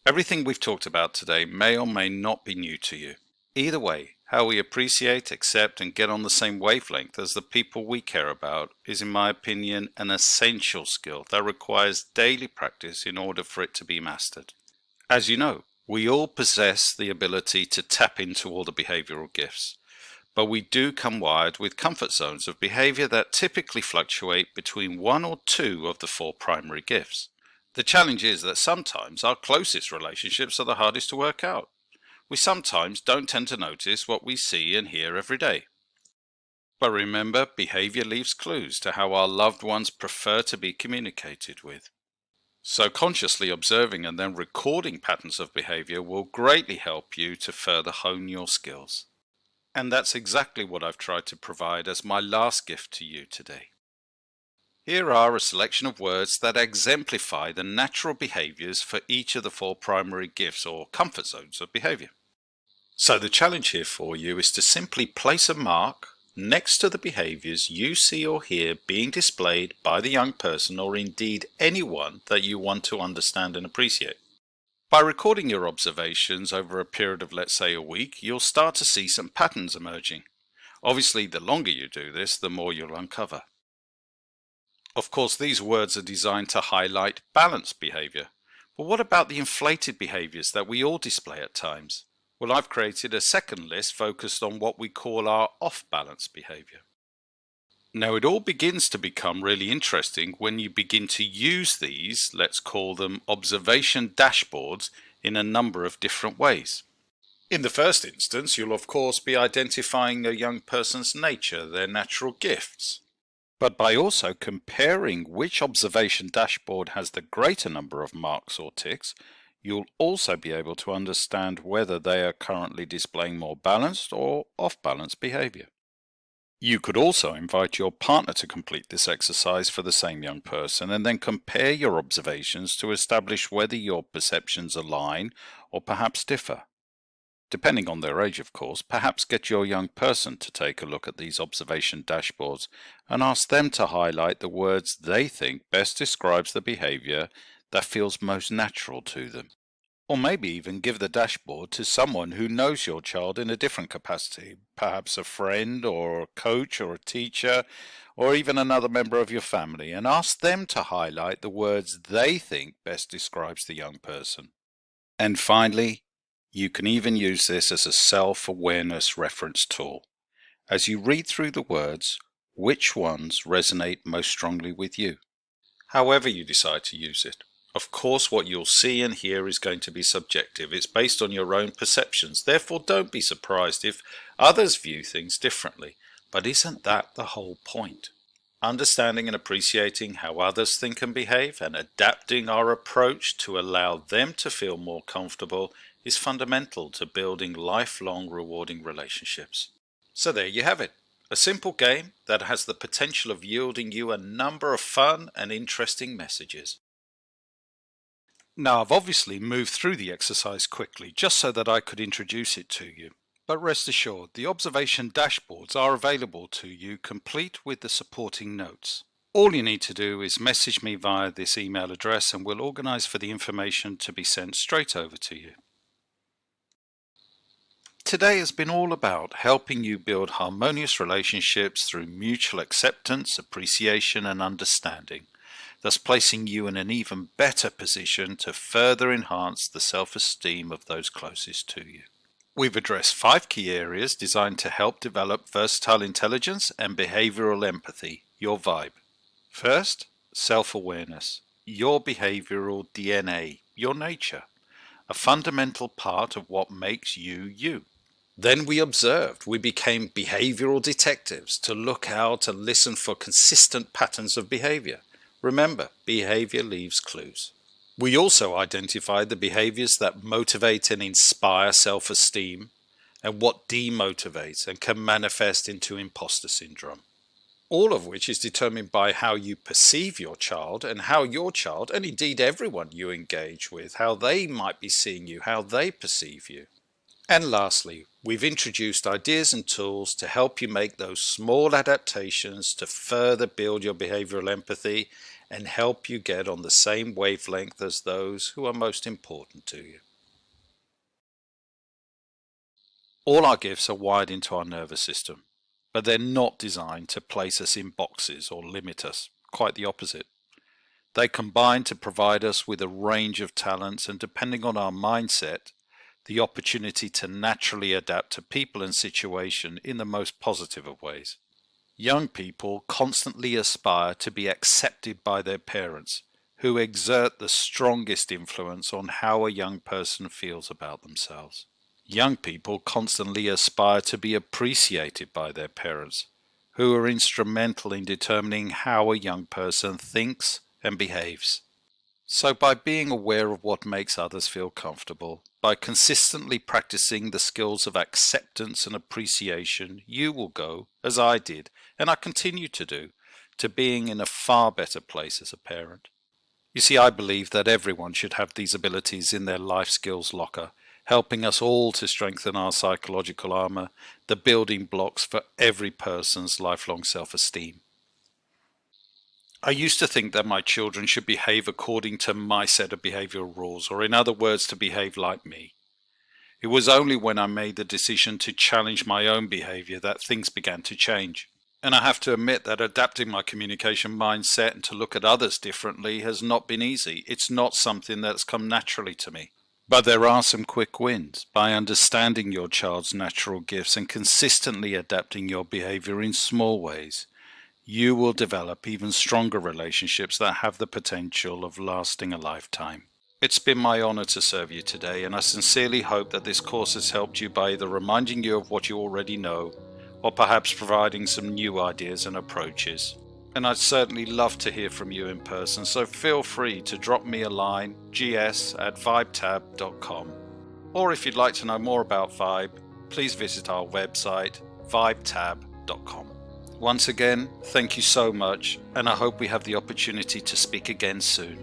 Everything we've talked about today may or may not be new to you. Either way, how we appreciate, accept, and get on the same wavelength as the people we care about is, in my opinion, an essential skill that requires daily practice in order for it to be mastered. As you know, we all possess the ability to tap into all the behavioral gifts, but we do come wired with comfort zones of behavior that typically fluctuate between one or two of the four primary gifts. The challenge is that sometimes our closest relationships are the hardest to work out. We sometimes don't tend to notice what we see and hear every day. But remember, behavior leaves clues to how our loved ones prefer to be communicated with. So consciously observing and then recording patterns of behavior will greatly help you to further hone your skills. And that's exactly what I've tried to provide as my last gift to you today. Here are a selection of words that exemplify the natural behaviors for each of the four primary gifts or comfort zones of behavior. So the challenge here for you is to simply place a mark next to the behaviors you see or hear being displayed by the young person or indeed anyone that you want to understand and appreciate. By recording your observations over a period of, let's say, a week, you'll start to see some patterns emerging. Obviously, the longer you do this, the more you'll uncover. Of course, these words are designed to highlight balanced behavior. But what about the inflated behaviors that we all display at times? Well, I've created a second list focused on what we call our off-balance behavior. Now, it all begins to become really interesting when you begin to use these, let's call them observation dashboards, in a number of different ways. In the first instance, you'll of course be identifying a young person's nature, their natural gifts. But by also comparing which observation dashboard has the greater number of marks or ticks, you'll also be able to understand whether they are currently displaying more balanced or off-balance behavior. You could also invite your partner to complete this exercise for the same young person and then compare your observations to establish whether your perceptions align or perhaps differ. Depending on their age, of course, perhaps get your young person to take a look at these observation dashboards and ask them to highlight the words they think best describes the behavior that feels most natural to them. Or maybe even give the dashboard to someone who knows your child in a different capacity, perhaps a friend or a coach or a teacher, or even another member of your family, and ask them to highlight the words they think best describes the young person. And finally, you can even use this as a self-awareness reference tool. As you read through the words, which ones resonate most strongly with you? However you decide to use it. Of course, what you'll see and hear is going to be subjective. It's based on your own perceptions. Therefore, don't be surprised if others view things differently. But isn't that the whole point? Understanding and appreciating how others think and behave and adapting our approach to allow them to feel more comfortable is fundamental to building lifelong rewarding relationships. So there you have it. A simple game that has the potential of yielding you a number of fun and interesting messages. Now, I've obviously moved through the exercise quickly just so that I could introduce it to you. But rest assured, the observation dashboards are available to you complete with the supporting notes. All you need to do is message me via this email address and we'll organise for the information to be sent straight over to you. Today has been all about helping you build harmonious relationships through mutual acceptance, appreciation and understanding, thus placing you in an even better position to further enhance the self-esteem of those closest to you. We've addressed 5 key areas designed to help develop versatile intelligence and behavioral empathy, your v.i.b.e. First, self-awareness, your behavioral DNA, your nature, a fundamental part of what makes you you. Then we observed, we became behavioral detectives to look out and listen for consistent patterns of behavior. Remember, behavior leaves clues. We also identified the behaviors that motivate and inspire self-esteem and what demotivates and can manifest into imposter syndrome. All of which is determined by how you perceive your child and how your child, and indeed everyone you engage with, how they might be seeing you, how they perceive you. And lastly, we've introduced ideas and tools to help you make those small adaptations to further build your behavioral empathy and help you get on the same wavelength as those who are most important to you. All our gifts are wired into our nervous system, but they're not designed to place us in boxes or limit us. Quite the opposite. They combine to provide us with a range of talents and, depending on our mindset, the opportunity to naturally adapt to people and situation in the most positive of ways. Young people constantly aspire to be accepted by their parents, who exert the strongest influence on how a young person feels about themselves. Young people constantly aspire to be appreciated by their parents, who are instrumental in determining how a young person thinks and behaves. So by being aware of what makes others feel comfortable, by consistently practicing the skills of acceptance and appreciation, you will go, as I did, and I continue to do, to being in a far better place as a parent. You see, I believe that everyone should have these abilities in their life skills locker, helping us all to strengthen our psychological armor, the building blocks for every person's lifelong self-esteem. I used to think that my children should behave according to my set of behavioral rules, or in other words, to behave like me. It was only when I made the decision to challenge my own behavior that things began to change. And I have to admit that adapting my communication mindset and to look at others differently has not been easy. It's not something that's come naturally to me. But there are some quick wins. By understanding your child's natural gifts and consistently adapting your behavior in small ways, you will develop even stronger relationships that have the potential of lasting a lifetime. It's been my honor to serve you today, and I sincerely hope that this course has helped you by either reminding you of what you already know, or perhaps providing some new ideas and approaches. And I'd certainly love to hear from you in person, so feel free to drop me a line, gs@v.i.b.e.com. Or if you'd like to know more about v.i.b.e, please visit our website, v.i.b.e.com. Once again, thank you so much, and I hope we have the opportunity to speak again soon.